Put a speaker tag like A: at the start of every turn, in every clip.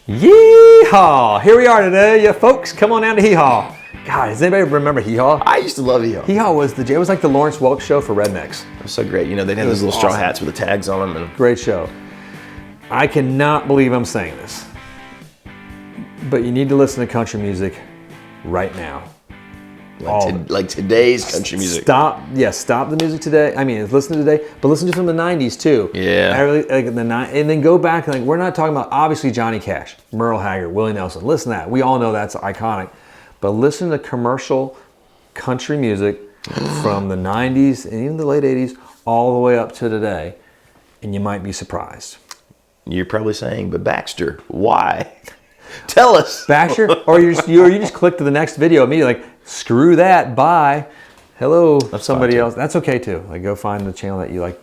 A: Yeehaw! Here we are today, you folks. Come on down to Hee Haw. God, does anybody remember Hee Haw?
B: I used to love Hee Haw.
A: Hee Haw was it was like the Lawrence Welk show for rednecks.
B: It was so great. You know, they'd have those little straw hats with the tags on them.
A: Great show. I cannot believe I'm saying this, but you need to listen to country music right now.
B: Like today's country music.
A: Stop the music today. I mean, listen to today, but listen to from the '90s too.
B: Yeah.
A: I really like and then go back and we're not talking about obviously Johnny Cash, Merle Haggard, Willie Nelson. Listen to that. We all know that's iconic, but listen to commercial country music from the '90s and even the late '80s all the way up to today, and you might be surprised.
B: You're probably saying, but Baxter, why? Tell us.
A: Baxter, or you just click to the next video immediately, like, screw that, bye. Hello,
B: That's
A: somebody else. That's okay too. Like, go find the channel that you like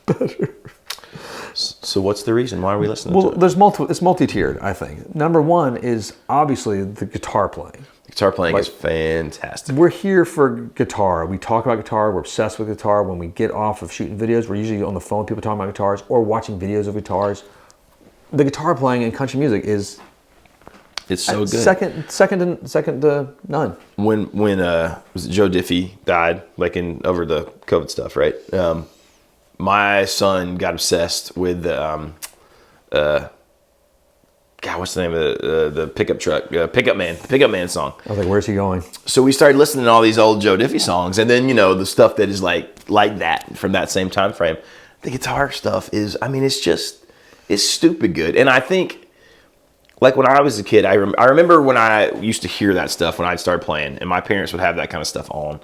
A: better.
B: So what's the reason? Why are we listening to it?
A: There's multiple. It's multi-tiered, I think. Number one is obviously the guitar playing.
B: Guitar playing is fantastic.
A: We're here for guitar. We talk about guitar. We're obsessed with guitar. When we get off of shooting videos, we're usually on the phone, people talking about guitars, or watching videos of guitars. The guitar playing in country music is...
B: It's so good.
A: Second to none.
B: When was it Joe Diffie died, like over the COVID stuff, right? My son got obsessed with God, what's the name of the pickup truck? Pickup Man song.
A: I was like, where's he going?
B: So we started listening to all these old Joe Diffie songs, and then the stuff that is like that from that same time frame. The guitar stuff is, I mean, it's stupid good, and I think. Like when I was a kid, I remember when I used to hear that stuff when I'd start playing, and my parents would have that kind of stuff on.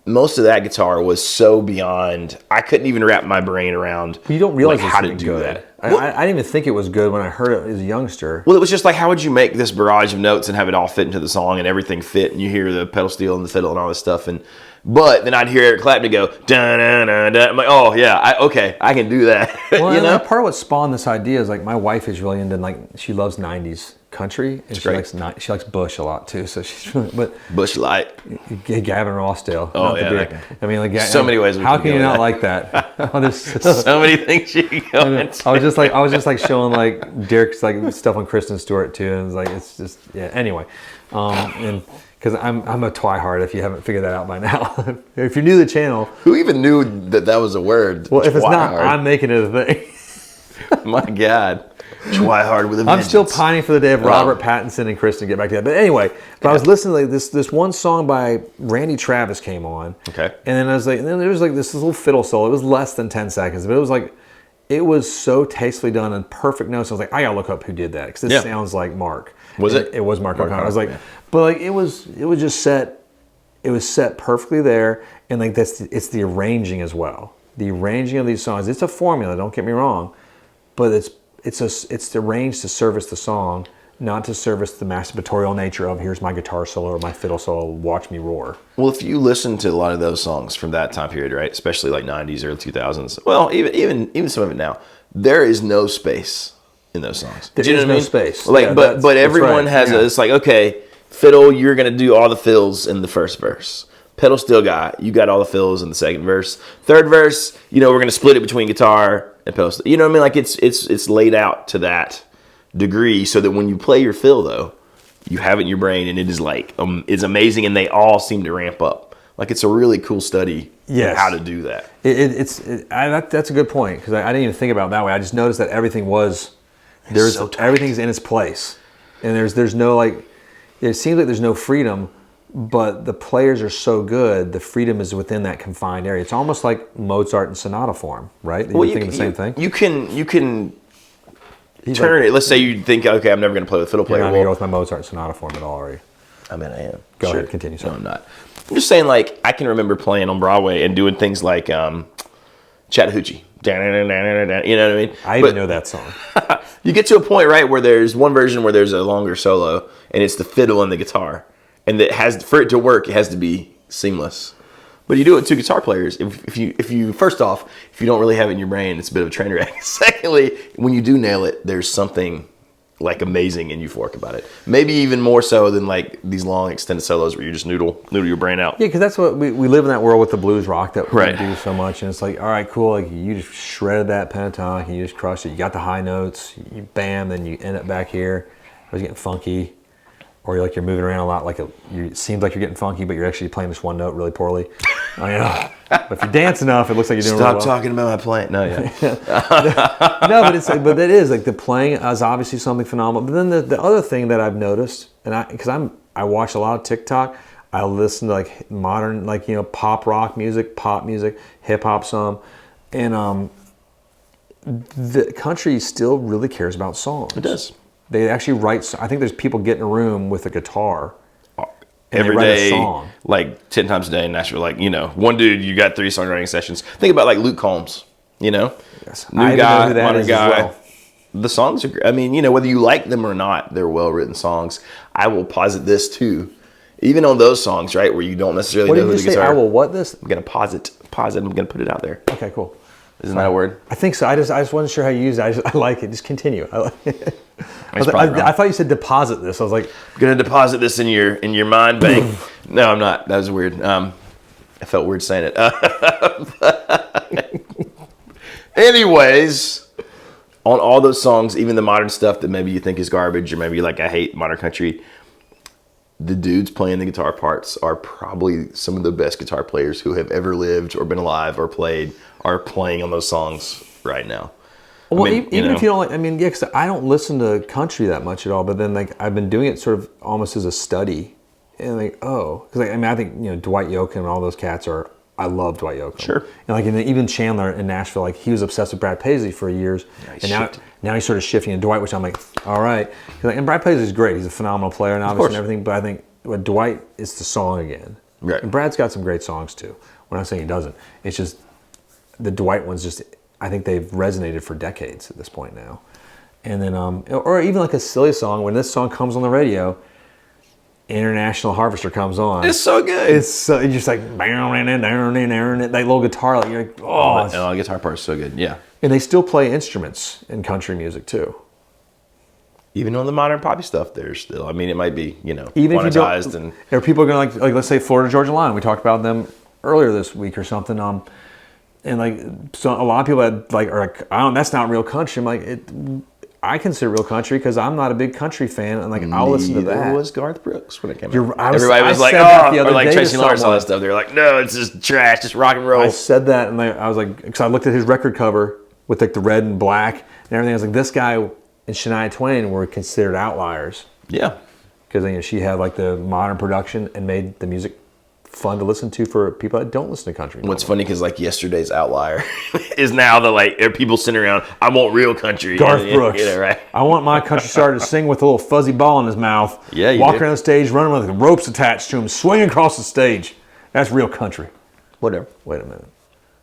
B: Most of that guitar was so beyond, I couldn't even wrap my brain around.
A: You don't realize
B: how to do that.
A: I didn't even think it was good when I heard it as a youngster.
B: Well, it was just like, how would you make this barrage of notes and have it all fit into the song and everything fit, and you hear the pedal steel and the fiddle and all this stuff, but then I'd hear Eric Clapton go, dun, dun, dun, dun. I'm like, oh yeah, I can do that.
A: Well, part of what spawned this idea is like my wife is really into, like, she loves '90s country, and she likes Bush a lot too. So she's really,
B: Bush Light,
A: Gavin Rossdale.
B: Oh yeah,
A: I mean, like,
B: so many ways.
A: How can you not like that?
B: So many things you can go into.
A: I was just like showing like Derek's like stuff on Kristen Stewart too, and it's just Anyway, and. Because I'm a twihard, if you haven't figured that out by now. If you're new to the channel...
B: Who even knew that was a word?
A: Well, if it's not, I'm making it a thing.
B: My God. Twihard with a vengeance.
A: I'm still pining for the day of Robert Pattinson and Kristen get back together. But anyway, I was listening to this one song by Randy Travis came on.
B: Okay.
A: And then I was like, and then there was like this little fiddle solo. It was less than 10 seconds, but it was like, it was so tastefully done and perfect notes. I was like, I gotta look up who did that, because this sounds like Mark.
B: Was it?
A: It was Mark O'Connor. I was like, but like it was just set. It was set perfectly there, and like it's the arranging as well. The arranging of these songs. It's a formula. Don't get me wrong, but it's arranged to service the song, not to service the masturbatorial nature of here's my guitar solo or my fiddle solo. Watch me roar.
B: Well, if you listen to a lot of those songs from that time period, right, especially like '90s, early 2000s, well, even some of it now, there is no space in those songs.
A: There is no space.
B: Like, but everyone has it's like, okay, fiddle, you're gonna do all the fills in the first verse. Pedal steel guy, you got all the fills in the second verse. Third verse, we're gonna split it between guitar and pedal steel. You know what I mean? Like it's laid out to that degree so that when you play your fill, though, you have it in your brain, and it is like it's amazing, and they all seem to ramp up. Like, it's a really cool study of how to do that.
A: That's a good point, because I didn't even think about it that way. I just noticed that everything was everything's in its place, and there's no, like, it seems like there's no freedom, but the players are so good, the freedom is within that confined area. It's almost like Mozart in sonata form, right? You're thinking the same thing.
B: You can turn it. Let's say you think, okay, I'm never going to play with a fiddle player.
A: You're not going to go with my Mozart sonata form at all, are you?
B: I mean, I am.
A: Go ahead, continue.
B: No, I'm not. I'm just saying, like, I can remember playing on Broadway and doing things like Chattahoochee. You know what I mean?
A: I even know that song.
B: You get to a point, right, where there's one version where there's a longer solo, and it's the fiddle and the guitar. And for it to work, it has to be seamless. But you do it with two guitar players. If you first off, if you don't really have it in your brain, it's a bit of a train wreck. Secondly, when you do nail it, there's something like amazing and euphoric about it. Maybe even more so than like these long extended solos where you just noodle your brain out.
A: Yeah, because that's what we live in, that world with the blues rock that we
B: Right.
A: do so much, and it's like, all right, cool, like you just shredded that pentatonic, you just crushed it, you got the high notes, you bam, then you end up back here, it was getting funky, or you're moving around a lot, like it seems like you're getting funky, but you're actually playing this one note really poorly. But if you dance enough, it looks like you're doing
B: Stop
A: really well.
B: talking about my playing. No, yeah.
A: No, but it is like the playing is obviously something phenomenal. But then the other thing that I've noticed, and I watch a lot of TikTok. I listen to like modern, like pop rock music, pop music, hip hop some, and the country still really cares about songs.
B: It does.
A: They actually write. I think there's people get in a room with a guitar. And
B: Every
A: they write
B: day,
A: a song.
B: like 10 times a day in Nashville. Like, one dude, you got 3 songwriting sessions. Think about like Luke Combs,
A: Yes.
B: New
A: I even know
B: guy,
A: who that
B: modern
A: is
B: guy.
A: as well.
B: The songs are, I mean, whether you like them or not, they're well-written songs. I will posit this too. Even on those songs, right, where you don't necessarily
A: What
B: know
A: did
B: who
A: you
B: the
A: say?
B: guitar.
A: I will what this?
B: I'm going to posit, I'm going to put it out there.
A: Okay, cool.
B: Isn't that a word?
A: I think so. I just wasn't sure how you use it. I like it. Just continue. I like it.
B: It's probably wrong.
A: I thought you said deposit this. I was like,
B: I'm going to deposit this in your mind bank. No, I'm not. That was weird. I felt weird saying it. Anyways, on all those songs, even the modern stuff that maybe you think is garbage, or maybe like I hate modern country, the dudes playing the guitar parts are probably some of the best guitar players who have ever lived or been alive or played, are playing on those songs right now.
A: well,
B: I mean,
A: even if you don't like, yeah, because I don't listen to country that much at all. But then like I've been doing it sort of almost as a study, and like because I think Dwight Yoakam and all those cats are. I love Dwight Yoakam.
B: Sure.
A: And even Chandler in Nashville, like he was obsessed with Brad Paisley for years, and now he's sort of shifting to Dwight, which I'm like, all right. And Brad Paisley is great; he's a phenomenal player and obviously and everything. But I think what Dwight is the song again.
B: Right.
A: And Brad's got some great songs too. We're not saying he doesn't. It's just the Dwight ones. Just I think they've resonated for decades at this point now. And then or even like a silly song when this song comes on the radio. International Harvester comes on.
B: It's so good.
A: It's just like that little guitar. Like, you're like,
B: And the guitar part is so good. Yeah.
A: And they still play instruments in country music too.
B: Even on the modern poppy stuff, there's still. I mean, it might be
A: Even if you
B: quantized
A: don't,
B: and
A: there are people going like let's say Florida Georgia Line. We talked about them earlier this week or something. And like so, a lot of people that are like, that's not real country. I'm like I consider real country because I'm not a big country fan, and like I'll listen to that.
B: It was Garth Brooks when it came out.
A: Everybody
B: was like, or like Tracy Lawrence, all that stuff. They were like, no, it's just trash, just rock and roll.
A: I said that, and I was like, because I looked at his record cover with like the red and black and everything. I was like, this guy and Shania Twain were considered outliers.
B: Yeah,
A: because she had like the modern production and made the music fun to listen to for people that don't listen to country.
B: What's funny because like yesterday's outlier is now the like there are people sitting around. I want real country.
A: Garth Brooks.
B: Right.
A: I want my country star to sing with a little fuzzy ball in his mouth.
B: Yeah, you
A: walk
B: do.
A: around the stage, running with ropes attached to him, swinging across the stage. That's real country.
B: Whatever.
A: Wait a minute.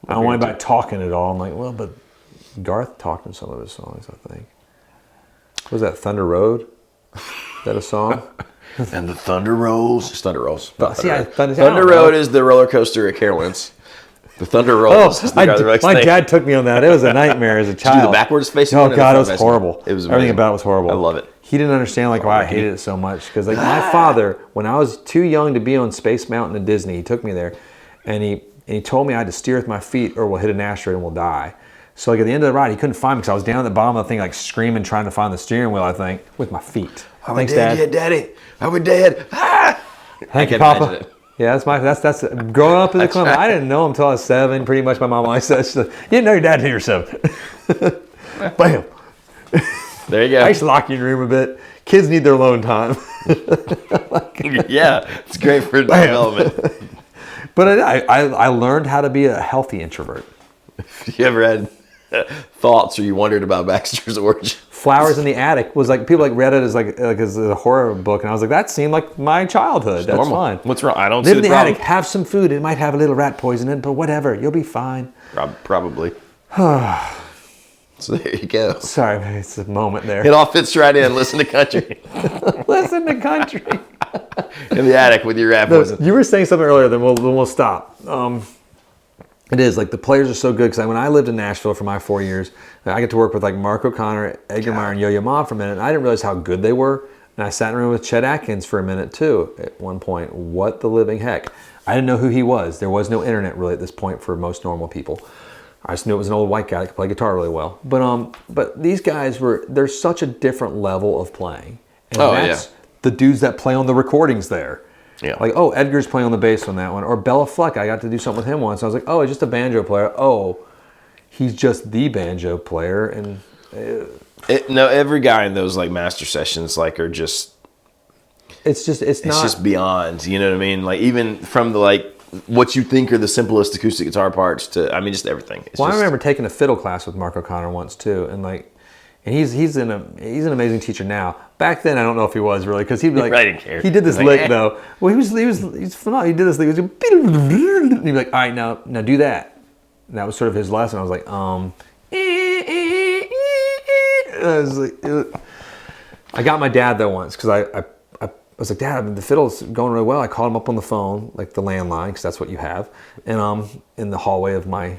A: I don't want anybody talking at all. I'm like, well, but Garth talked in some of his songs, I think. Was that Thunder Road? Is that a song?
B: And the thunder rolls. It's thunder rolls.
A: Thunder
B: Road is the roller coaster at Carowinds. The thunder rolls. is the Garth Brooks
A: my
B: thing.
A: dad took me on that. It was a nightmare as a child.
B: Did you do the backwards facing one
A: Oh
B: or
A: God,
B: the
A: it was
B: front facing
A: horrible.
B: one? It was
A: everything
B: amazing.
A: about it was horrible.
B: I love it.
A: He didn't understand like why I hated it so much because like my father, when I was too young to be on Space Mountain at Disney, he took me there, and he told me I had to steer with my feet or we'll hit an asteroid and we'll die. So like at the end of the ride, he couldn't find me because I was down at the bottom of the thing like screaming trying to find the steering wheel. I think with my feet.
B: Are
A: Thanks,
B: we dead
A: Dad.
B: yet, Daddy? Are we dead? Ah!
A: Thank you,
B: can't imagine
A: Papa.
B: it.
A: Yeah, that's growing up as a Clement. I didn't know him until I was 7. Pretty much, my mom always says, "You didn't know your dad until you were 7." Bam.
B: There you go.
A: I used to lock you in your room a bit. Kids need their alone time.
B: Yeah, it's great for development.
A: But I learned how to be a healthy introvert.
B: You ever had thoughts or you wondered about Baxter's origin?
A: Flowers in the Attic was like, people like read it as like as a horror book, and I was like, that seemed like my childhood. That's
B: Normal.
A: fine.
B: What's wrong? I don't
A: Live
B: see
A: in
B: the
A: the
B: problem.
A: attic, have some food. It might have a little rat poison in it, but whatever, you'll be fine.
B: Probably. So there you go.
A: Sorry, man, it's a moment there.
B: It all fits right in. Listen to country.
A: Listen to country.
B: In the attic with your rat poison.
A: You were saying something earlier, then we'll stop. And It is like the players are so good because when I lived in Nashville for my 4 years, I get to work with like Mark O'Connor, Edgar Meyer, and Yo-Yo Ma for a minute. And I didn't realize how good they were. And I sat in a room with Chet Atkins for a minute too. At one point, what the living heck? I didn't know who he was. There was no internet really at this point for most normal people. I just knew it was an old white guy that could play guitar really well. But they're such a different level of playing. And that's the dudes that play on the recordings there.
B: Yeah.
A: Like, oh, Edgar's playing on the bass on that one. Or Bella Fleck, I got to do something with him once. I was like, oh, he's just a banjo player. Oh, he's just the banjo player. And
B: no, every guy in those like master sessions like are just
A: it's
B: just beyond. You know what I mean? Like even from the like what you think are the simplest acoustic guitar parts to just everything.
A: I remember taking a fiddle class with Mark O'Connor once too, and he's an amazing teacher now. Back then, I don't know if he was really because he'd be like,
B: I didn't care.
A: He did this lick though. Well, he's phenomenal. He did this lick. He was and he'd be like, all right, now do that. And that was sort of his lesson. I was like, I got my dad though once because I was like, Dad, the fiddle's going really well. I called him up on the phone, like the landline, because that's what you have, and in the hallway of my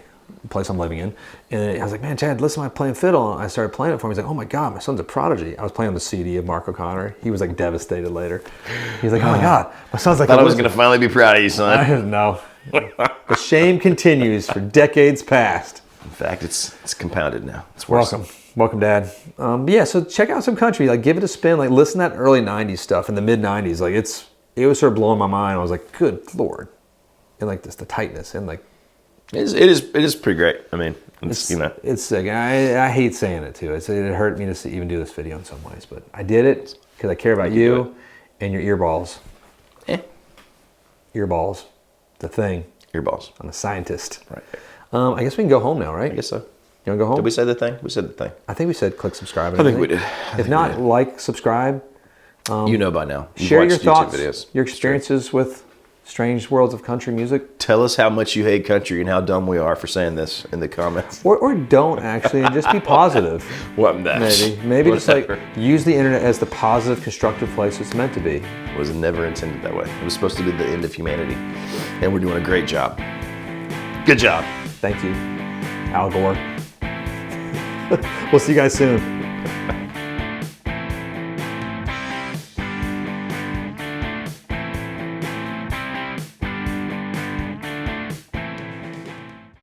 A: place I'm living in. And I was like, man, Chad, listen, I'm playing fiddle. And I started playing it for him. He's like, oh my God, my son's a prodigy. I was playing on the CD of Mark O'Connor. He was like devastated later. He's like, oh my God, my son's like,
B: I thought I was going to finally be proud of you, son.
A: I didn't know. The shame continues for decades past.
B: In fact, it's compounded now. It's worse.
A: Welcome, Dad. So check out some country. Like, give it a spin. Like, listen to that early '90s stuff in the mid '90s. Like, it was sort of blowing my mind. I was like, good Lord, and like the tightness and like
B: it is pretty great. I mean, it's
A: sick. I hate saying it too. It hurt me to even do this video in some ways, but I did it because I care about you and your earballs. Earballs, the thing.
B: Earballs.
A: I'm a scientist.
B: Right.
A: I guess we can go home now, right?
B: I guess so.
A: You want to go home?
B: Did we say the thing? We said the thing.
A: I think we said click subscribe.
B: I think we did.
A: If not, like, subscribe.
B: You know by now.
A: Share your thoughts, your experiences with strange worlds of country music.
B: Tell us how much you hate country and how dumb we are for saying this in the comments.
A: Or don't actually, and just be positive. Maybe just like use the internet as the positive, constructive place it's meant to be.
B: It was never intended that way. It was supposed to be the end of humanity, and we're doing a great job. Good job.
A: Thank you, Al Gore. We'll see you guys soon.